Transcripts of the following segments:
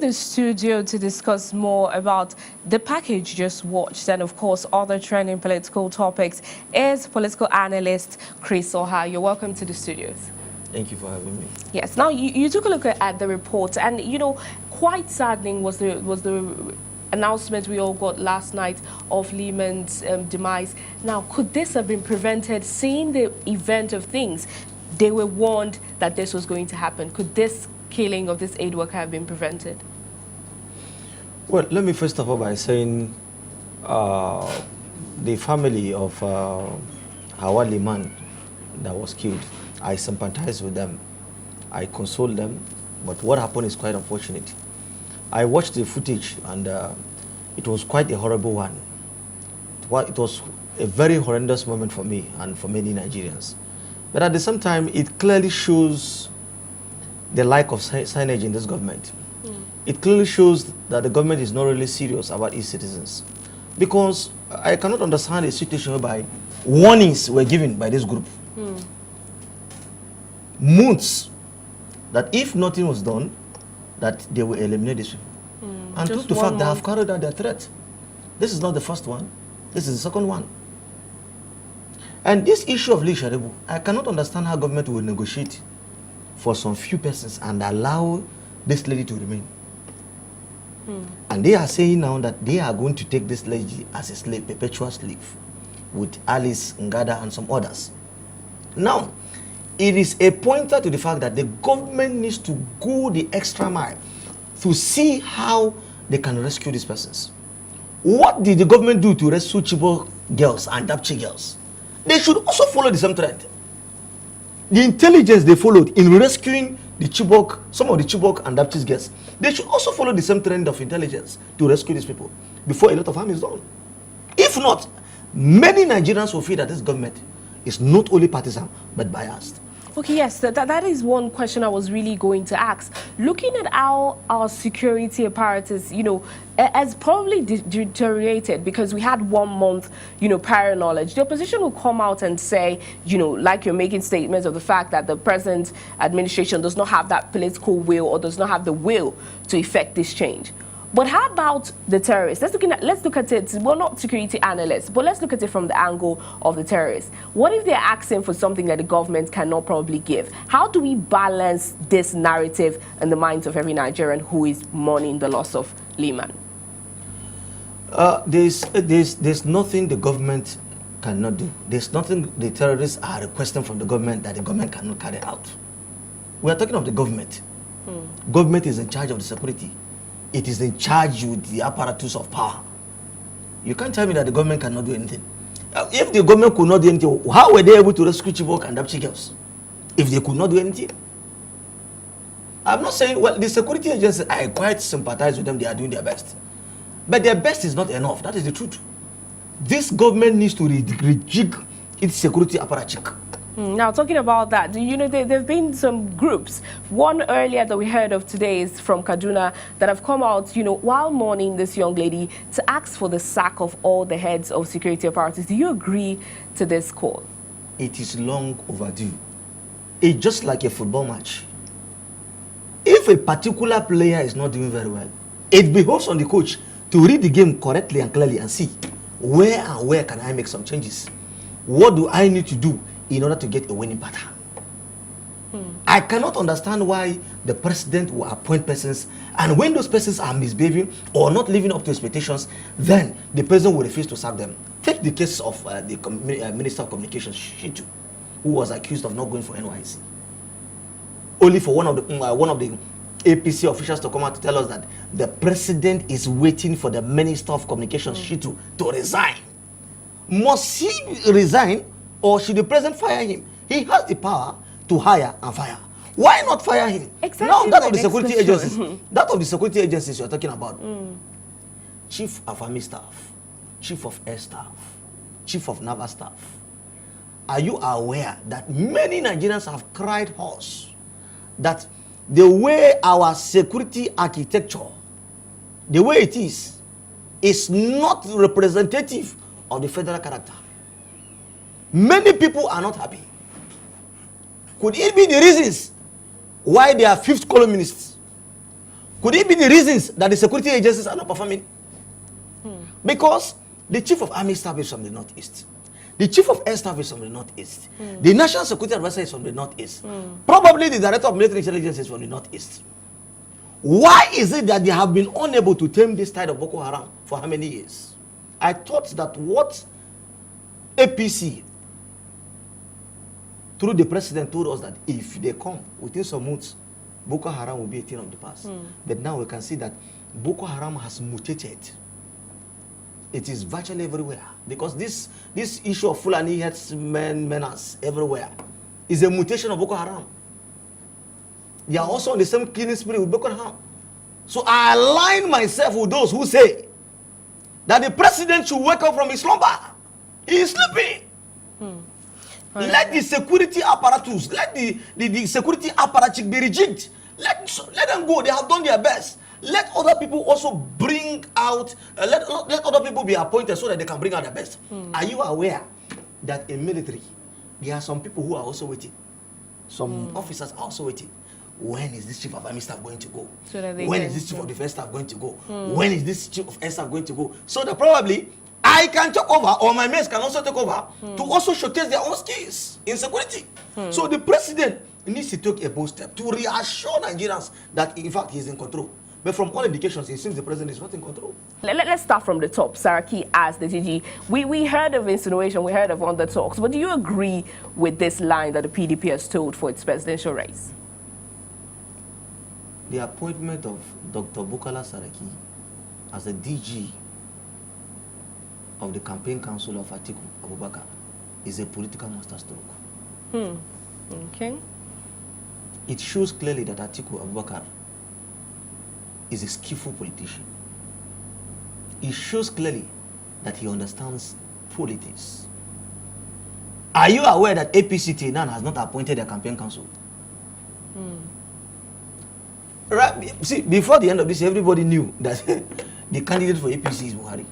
The studio to discuss more about the package just watched and of course other trending political topics is political analyst Chris Oha. You're welcome to the studios. Thank you for having me. Yes. Now you took a look at the report, and quite saddening was the announcement we all got last night of Lehman's demise. Now, could this have been prevented? Seeing the event of things, they were warned that this was going to happen. Could this killing of this aid worker have been prevented? Well, let me first of all by saying the family of Hawa Lehman that was killed, I sympathize with them. I console them, but what happened is quite unfortunate. I watched the footage and it was quite a horrible one. It was a very horrendous moment for me and for many Nigerians. But at the same time, it clearly shows the lack of signage in this government. It clearly shows that the government is not really serious about its citizens. Because I cannot understand a situation whereby warnings were given by this group. Months that if nothing was done, that they will eliminate these people. And to the fact they have carried out their threat. This is not the first one. This is the second one. And this issue of Lee Sharibu, I cannot understand how government will negotiate for some few persons and allow this lady to remain. And they are saying now that they are going to take this lady as a slave, perpetual slave, with Alice Ngada and some others. Now, it is a pointer to the fact that the government needs to go the extra mile to see how they can rescue these persons. What did the government do to rescue Chibok girls and Dapchi girls? They should also follow the same trend. The intelligence they followed in rescuing the Chibok, some of the Chibok and Dapchi girls, they should also follow the same trend of intelligence to rescue these people before a lot of harm is done. If not, many Nigerians will feel that this government is not only partisan but biased. Okay, yes, that is one question I was really going to ask. Looking at how our security apparatus, has probably deteriorated because we had 1 month, prior knowledge. The opposition will come out and say, like you're making statements of the fact that the present administration does not have that political will or does not have the will to effect this change. But how about the terrorists? Let's look at it, well, not security analysts, but let's look at it from the angle of the terrorists. What if they're asking for something that the government cannot probably give? How do we balance this narrative in the minds of every Nigerian who is mourning the loss of Lehman? There's nothing the government cannot do. There's nothing the terrorists are requesting from the government that the government cannot carry out. We are talking of the government. Government is in charge of the security. It is in charge with the apparatus of power. You can't tell me that the government cannot do anything. If the government could not do anything, how were they able to rescue Chibok and Dapchi girls? If they could not do anything? I'm not saying, well, the security agencies, I quite sympathize with them, they are doing their best. But their best is not enough, that is the truth. This government needs to rejig its security apparatus. Now, talking about that, there have been some groups. One earlier that we heard of today is from Kaduna that have come out, while mourning this young lady to ask for the sack of all the heads of security apparatus. Do you agree to this call? It is long overdue. It's just like a football match. If a particular player is not doing very well, it behoves on the coach to read the game correctly and clearly and see where can I make some changes? What do I need to do in order to get a winning pattern? I cannot understand why the president will appoint persons, and when those persons are misbehaving or not living up to expectations, then the president will refuse to sack them. Take the case of the Minister of Communications, Shitu, who was accused of not going for NYC. Only for one of the APC officials to come out to tell us that the president is waiting for the Minister of Communications, Shitu, to resign. Must he resign, or should the president fire him? He has the power to hire and fire. Why not fire him? Exactly. Now that of the security agencies, that of the security agencies you're talking about, Chief of Army Staff, Chief of Air Staff, Chief of Naval Staff. Are you aware that many Nigerians have cried hoarse that the way our security architecture, the way it is not representative of the federal character? Many people are not happy. Could it be the reasons why they are fifth columnists? Could it be the reasons that the security agencies are not performing? Because the chief of army staff is from the northeast. The chief of air staff is from the northeast. The national security advisor is from the northeast. Probably the director of military intelligence is from the northeast. Why is it that they have been unable to tame this tide of Boko Haram for how many years? I thought that what APC, through the president, told us that if they come within some months, Boko Haram will be a thing of the past. But now we can see that Boko Haram has mutated. It is virtually everywhere because this issue of Fulani herdsmen menace everywhere is a mutation of Boko Haram. They are also on the same killing spree with Boko Haram. So I align myself with those who say that the president should wake up from his slumber. He is sleeping. Let the security apparatus, let the security apparatus be rejigged. Let them go. They have done their best. Let other people also bring out, let other people be appointed so that they can bring out their best. Are you aware that in military, there are some people who are also waiting? Some officers are also waiting. When is this chief of army staff going to go? So when is this chief of defense staff going to go? When is this chief of air staff going to go? So that probably I can take over, or my mates can also take over to also showcase their own skills in security. So the president needs to take a bold step to reassure Nigerians that in fact he is in control. But from all indications, it seems the president is not in control. Let's start from the top. Saraki as the DG. We heard of insinuation, we heard of under talks, but do you agree with this line that the PDP has told for its presidential race? The appointment of Dr. Bukola Saraki as the DG of the campaign council of Atiku Abubakar is a political masterstroke. Okay. It shows clearly that Atiku Abubakar is a skillful politician. It shows clearly that he understands politics. Are you aware that APC Tenan has not appointed a campaign council? Right. See, before the end of this, everybody knew that the candidate for APC is Buhari.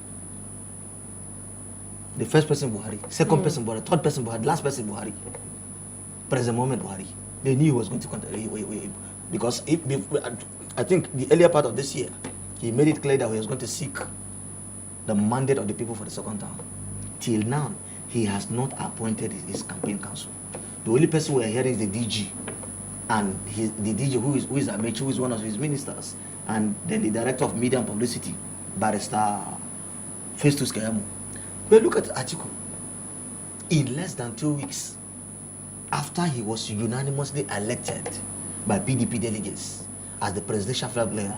The first person Buhari, second person Buhari, third person Buhari, last person Buhari. President Mohamed Buhari. They knew he was going to contest because I think the earlier part of this year, he made it clear that he was going to seek the mandate of the people for the second term. Till now, he has not appointed his campaign council. The only person we are hearing is the DG. And the DG who is Amechi, who is one of his ministers, and then the director of media and publicity, Barrister Festus Keyamo. But look at Atiku. In less than 2 weeks, after he was unanimously elected by PDP delegates as the presidential flag bearer,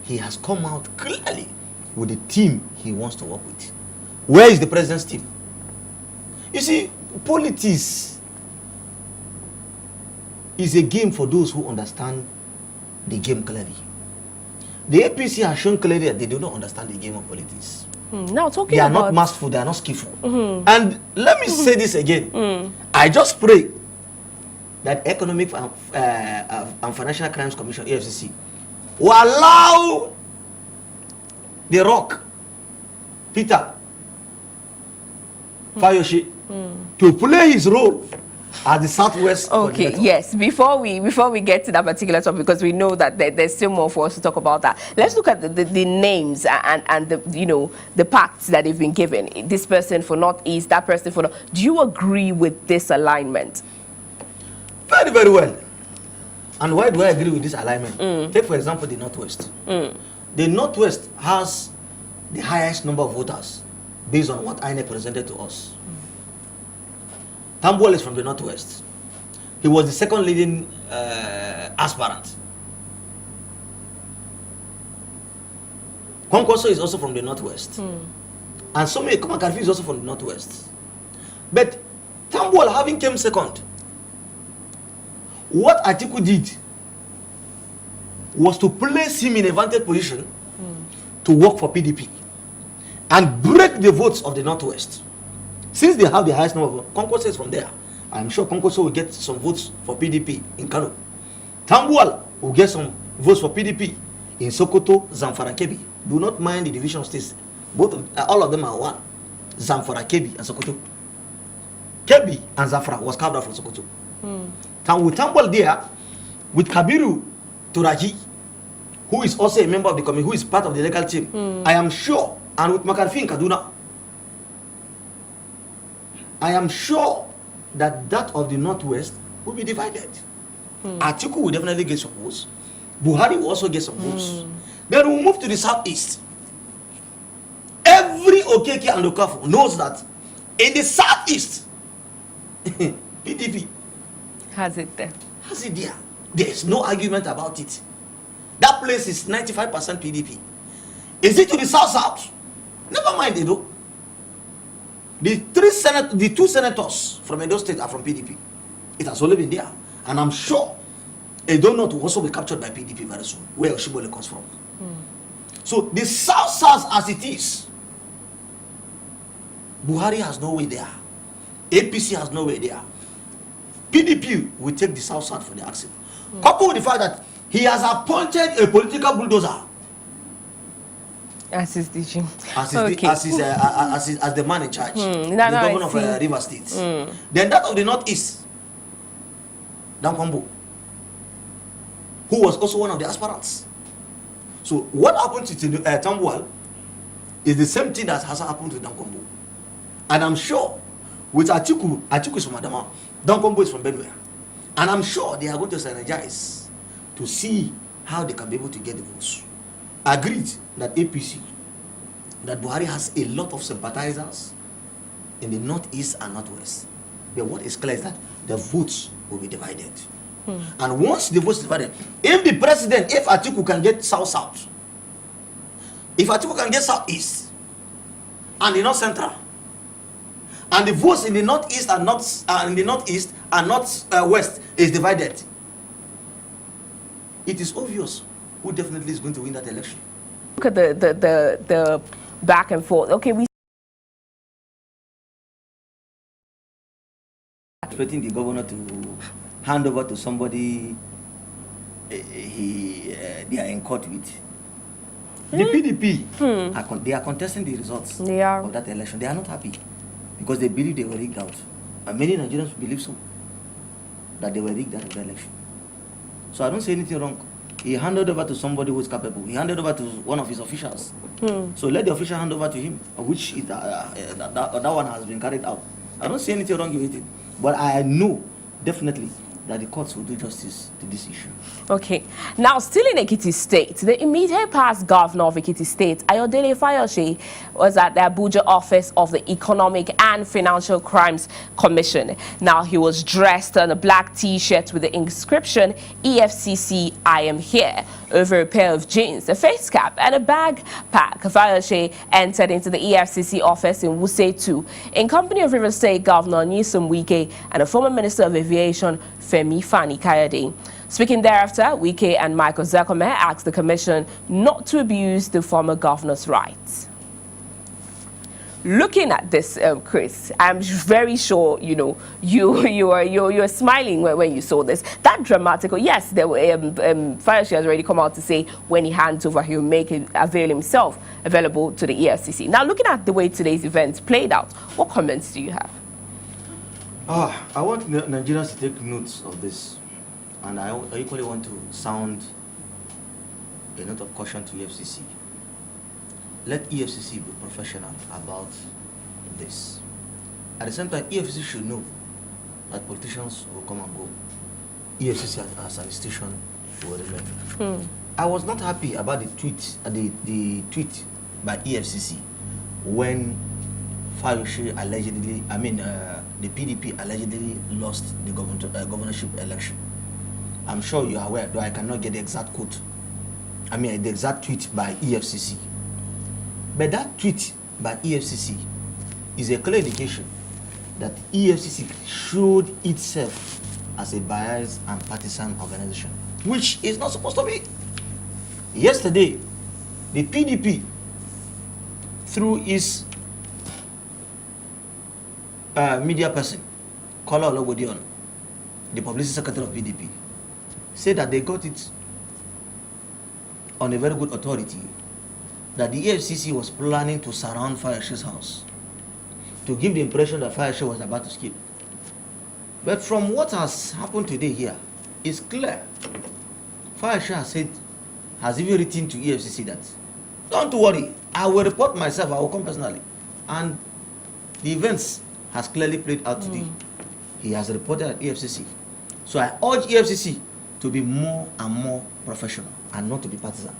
he has come out clearly with the team he wants to work with. Where is the president's team? You see, politics is a game for those who understand the game clearly. The APC has shown clearly that they do not understand the game of politics. Now talking they are about... not masterful, they are not skillful. And let me say this again. I just pray that Economic and Financial Crimes Commission, EFCC, will allow The Rock, Peter Fayoshi, to play his role at the Southwest. Okay, yes. Before we get to that particular topic, because we know that there's still more for us to talk about that. Let's look at the names and the the pacts that they've been given. This person for Northeast, that person for North. Do you agree with this alignment? Very, very well. And why do I agree with this alignment? Take for example the Northwest. The Northwest has the highest number of voters based on what INEC presented to us. Tambuwal is from the Northwest. He was the second leading aspirant. Kwankwaso is also from the Northwest. And Somi Makarfi is also from the Northwest. But Tambuwal having came second, what Atiku did was to place him in a vantage position to work for PDP and break the votes of the Northwest. Since they have the highest number of Kwankwaso is from there, I'm sure Kwankwaso will get some votes for PDP in Kano. Tambuwal will get some votes for PDP in Sokoto, Zamfara, Kebbi. Do not mind the division of states. All of them are one. Zamfara, Kebbi, and Sokoto. Kebbi and Zamfara was carved out from Sokoto. With Tambuwal there, with Kabiru Turaji, who is also a member of the committee, who is part of the legal team, I am sure, and with McCarthy in Kaduna, I am sure that that of the Northwest will be divided. Atiku will definitely get some votes. Buhari will also get some votes. Then we'll move to the Southeast. Every Okeke and Okafor knows that in the Southeast, PDP Has it there? has it there. There's no argument about it. That place is 95% PDP. Is it to the South? Never mind, Edo. The two senators from Edo State are from PDP. It has only been there. And I'm sure Edo North will also be captured by PDP very soon, where Oshibole comes from. So the South as it is, Buhari has no way there. APC has no way there. PDP will take the South for the action. Coupled with the fact that he has appointed a political bulldozer As is DG. as the man in charge, the No, governor I of see. Rivers State. Then that of the Northeast, Dankombo, who was also one of the aspirants. So what happened to Tambuwal is the same thing that has happened to Dankombo. And I'm sure with Atiku is from Adama, Dankombo is from Benue. And I'm sure they are going to synergize to see how they can be able to get the votes. Agreed that APC, that Buhari has a lot of sympathizers in the Northeast and Northwest. But what is clear is that the votes will be divided. And once the votes are divided, if the president, if Atiku can get South, if Atiku can get Southeast, and the North Central, and the votes in the Northeast and West is divided, it is obvious who definitely is going to win that election. Look at the back and forth. Okay, we Expecting the governor to hand over to somebody they are in court with. The PDP, they are contesting the results They are. of that election. They are not happy because they believe they were rigged out. And many Nigerians believe so, that they were rigged out of the election. So I don't say anything wrong. He handed over to somebody who is capable. He handed over to one of his officials. So let the official hand over to him, which is, that one has been carried out. I don't see anything wrong with it. But I know definitely that the courts will do justice to this issue. Okay. Now, still in Ekiti State, the immediate past governor of Ekiti State, Ayodele Fayose, was at the Abuja office of the Economic and Financial Crimes Commission. Now, he was dressed in a black T-shirt with the inscription, EFCC, I am here, over a pair of jeans, a face cap, and a backpack. Fayose entered into the EFCC office in Wuse 2 in company of Rivers State Governor Nyesom Wike and the former Minister of Aviation, Femi Fani-Kayode. Speaking thereafter, Wike and Michael Zekome asked the commission not to abuse the former governor's rights. Looking at this, Chris, I'm very sure you're smiling when you saw this. That dramatic. Yes, there were Fayose has already come out to say when he hands over, he'll make it available to the EFCC. Now, looking at the way today's events played out, what comments do you have? I want Nigerians to take notes of this, and I equally want to sound a note of caution to EFCC. Let EFCC be professional about this. At the same time, EFCC should know that politicians will come and go. EFCC as an institution will remain. I was not happy about the tweet by EFCC when Fayose allegedly, the PDP allegedly lost the governorship election. I'm sure you are aware, though I cannot get the exact quote. The exact tweet by EFCC. But that tweet by EFCC is a clear indication that EFCC showed itself as a biased and partisan organization, which is not supposed to be. Yesterday, the PDP, through its media person, Kola Ologodion, the publicity secretary of PDP, said that they got it on a very good authority that the EFCC was planning to surround Fayose's house to give the impression that Fayose was about to escape. But from what has happened today here, it's clear. Fayose has said has even written to EFCC that, don't worry, I will report myself, I will come personally. And the events has clearly played out today. He has reported at EFCC. So I urge EFCC to be more and more professional and not to be partisan.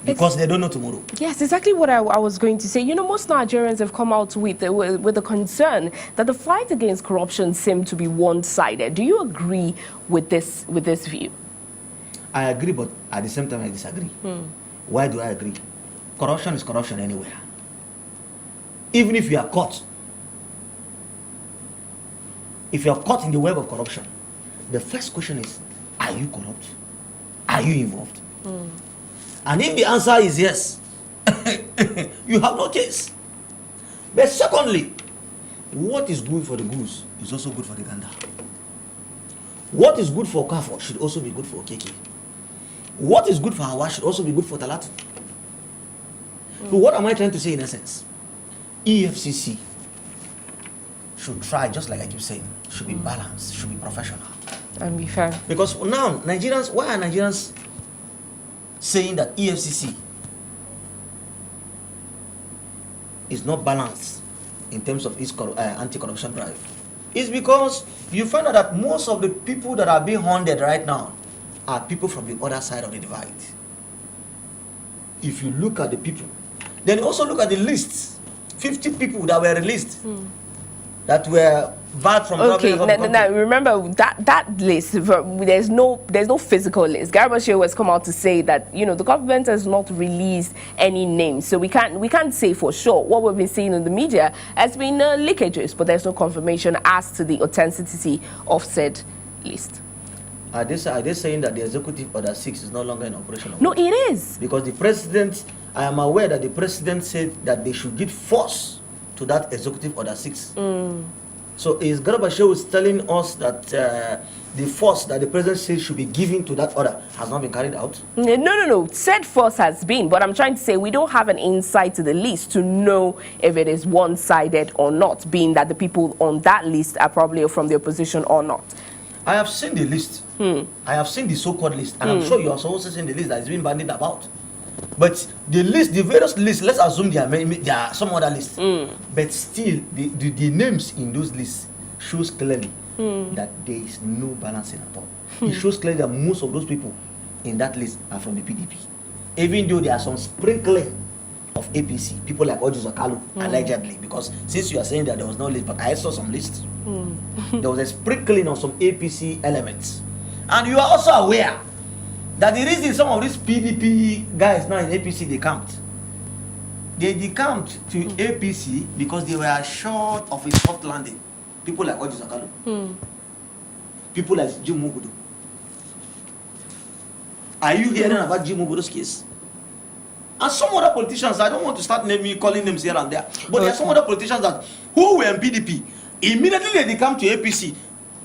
Because they don't know tomorrow. Yes, exactly what I was going to say. You know, most Nigerians have come out with the concern that the fight against corruption seems to be one-sided. Do you agree with this view? I agree, but at the same time I disagree. Why do I agree? Corruption is corruption anywhere. Even if you are caught, if you are caught in the web of corruption, the first question is, are you corrupt? Are you involved? And if the answer is yes, you have no case. But secondly, what is good for the goose is also good for the gander. What is good for Kafo should also be good for Okeke. What is good for Hawa should also be good for Talatu. So what am I trying to say in essence? EFCC should try, just like I keep saying, should be balanced, should be professional. And be fair. Because now, Nigerians, why are Nigerians saying that EFCC is not balanced in terms of its anti-corruption drive? It's because you find out that most of the people that are being hounded right now are people from the other side of the divide. If you look at the people, then also look at the lists. 50 people that were released that were bad from okay. Now remember that list. There's no physical list. Garba Shehu has come out to say that the government has not released any names, so we can't say for sure. What we've been seeing in the media has been leakages, but there's no confirmation as to the authenticity of said list. Are they saying that the executive order 6 is no longer in operation? No, it is. Because the president, I am aware that the president said that they should give force to that executive order 6. So is Garba Shehu telling us that the force that the president says should be given to that order has not been carried out? No. Said force has been, but I'm trying to say we don't have an insight to the list to know if it is one-sided or not, being that the people on that list are probably from the opposition or not. I have seen the list. I have seen the so-called list, and I'm sure you have also seen the list that is being bandied about. But the list, the various lists, let's assume there are some other lists. But still, the names in those lists shows clearly that there is no balancing at all. It shows clearly that most of those people in that list are from the PDP. Even though there are some sprinkling of APC, people like Ojo Zakalu, allegedly, because since you are saying that there was no list, but I saw some lists. There was a sprinkling of some APC elements. And you are also aware that the reason some of these PDP guys now in APC decamped, they decamped to APC because they were short of a soft landing. People like Ojo Zakalu, people like Jim Mugudu. Are you hearing about Jim Mugudu's case? And some other politicians, I don't want to start calling names here and there, but there are some other politicians that who were in PDP, immediately they come to APC,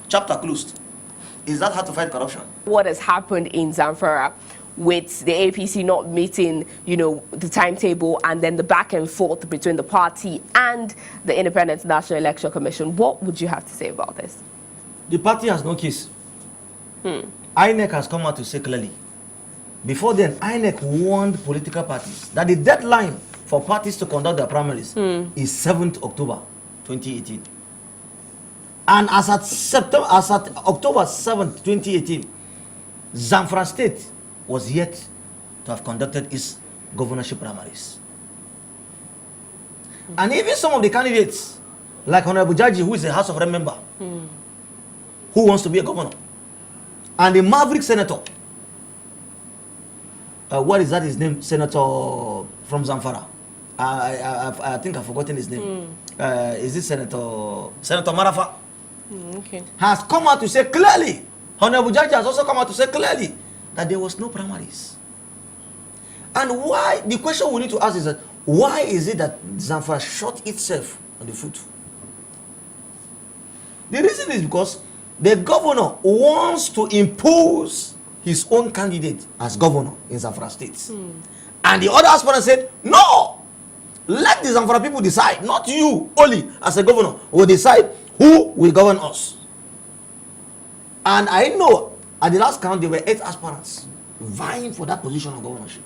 chapter closed. Is that how to fight corruption? What has happened in Zamfara with the APC not meeting, the timetable, and then the back and forth between the party and the Independent National Election Commission, what would you have to say about this? The party has no case. INEC has come out to say clearly. Before then, INEC warned political parties that the deadline for parties to conduct their primaries is 7th October 2018. And as at October 7th, 2018, Zamfara State was yet to have conducted its governorship primaries. And even some of the candidates, like Honorable Jaji, who is a House of Rep member, who wants to be a governor, and the maverick senator, what is that his name? Senator from Zamfara. I think I've forgotten his name. Is it Senator Marafa? Okay. Has come out to say clearly, Honorable Jaji has also come out to say clearly that there was no primaries. And why, the question we need to ask is that, why is it that Zamfara shot itself on the foot? The reason is because the governor wants to impose his own candidate as governor in Zamfara State. And the other aspirant said, no, let the Zamfara people decide, not you only as a governor will decide who will govern us. And I know at the last count there were 8 aspirants vying for that position of governorship.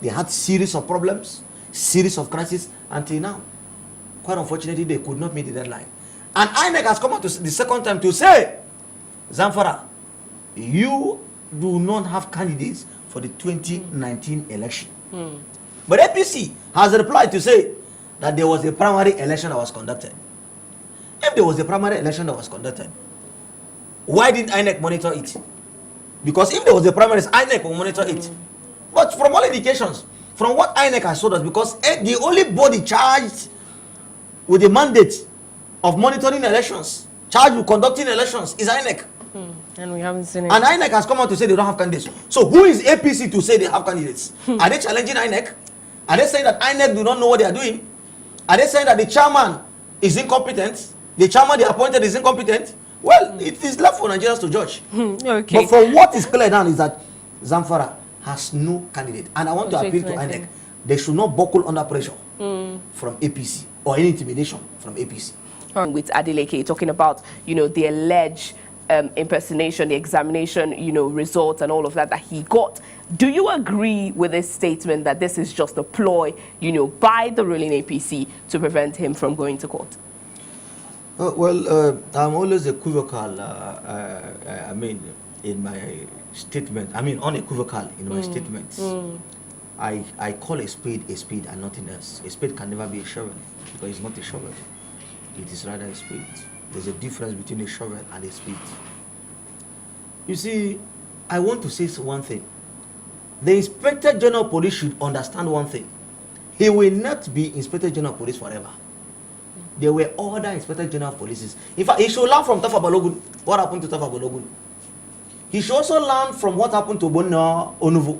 They had series of problems, series of crises until now. Quite unfortunately, they could not meet the deadline. And INEC has come out the second time to say, Zamfara, you do not have candidates for the 2019 election. But APC has replied to say that there was a primary election that was conducted. If there was a primary election that was conducted, why didn't INEC monitor it? Because if there was a primary, INEC will monitor it. But from all indications, from what INEC has told us, because the only body charged with the mandate of monitoring elections, charged with conducting elections, is INEC. And we haven't seen it. And INEC has come out to say they don't have candidates. So who is APC to say they have candidates? Are they challenging INEC? Are they saying that INEC do not know what they are doing? Are they saying that the chairman is incompetent? The chairman they appointed is incompetent? Well, it is left for Nigerians to judge. Okay. But from what is clear now is that Zamfara has no candidate. And I want to appeal to INEC. They should not buckle under pressure from APC or any intimidation from APC. With Adeleke talking about, the alleged impersonation, the examination, results and all of that he got. Do you agree with this statement that this is just a ploy, by the ruling APC to prevent him from going to court? I'm always equivocal, in my statement. Unequivocal in my statements. I call a spade and nothing else. A spade can never be a shovel because it's not a shovel. It is rather a spade. There's a difference between a shovel and a spade. You see, I want to say one thing. The Inspector General of Police should understand one thing. He will not be Inspector General of Police forever. There were other Inspector General of Police. In fact, he should learn from Tafa Balogun. What happened to Tafa Balogun? He should also learn from what happened to Bona Onuvu.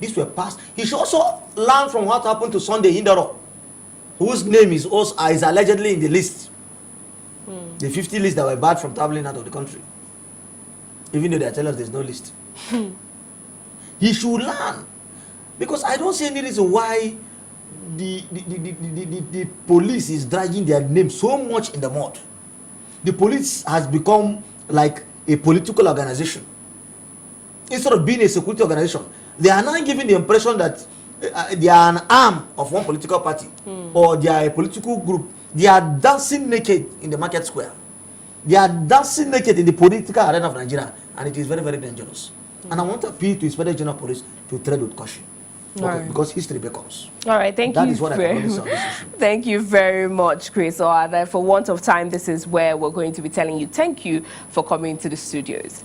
These were past. He should also learn from what happened to Sunday Indaro, whose name is allegedly in the list. The 50 lists that were barred from traveling out of the country. Even though they are telling us there's no list. He should learn. Because I don't see any reason why the police is dragging their name so much in the mud. The police has become like a political organization. Instead of being a security organization, they are now giving the impression that they are an arm of one political party or they are a political group. They are dancing naked in the market square. They are dancing naked in the political arena of Nigeria, and it is very, very dangerous. And I want to appeal to Inspector General of Police to tread with caution. Okay, because history becomes. All right, thank you. Thank you very much, Chris. For want of time, this is where we're going to be telling you thank you for coming to the studios.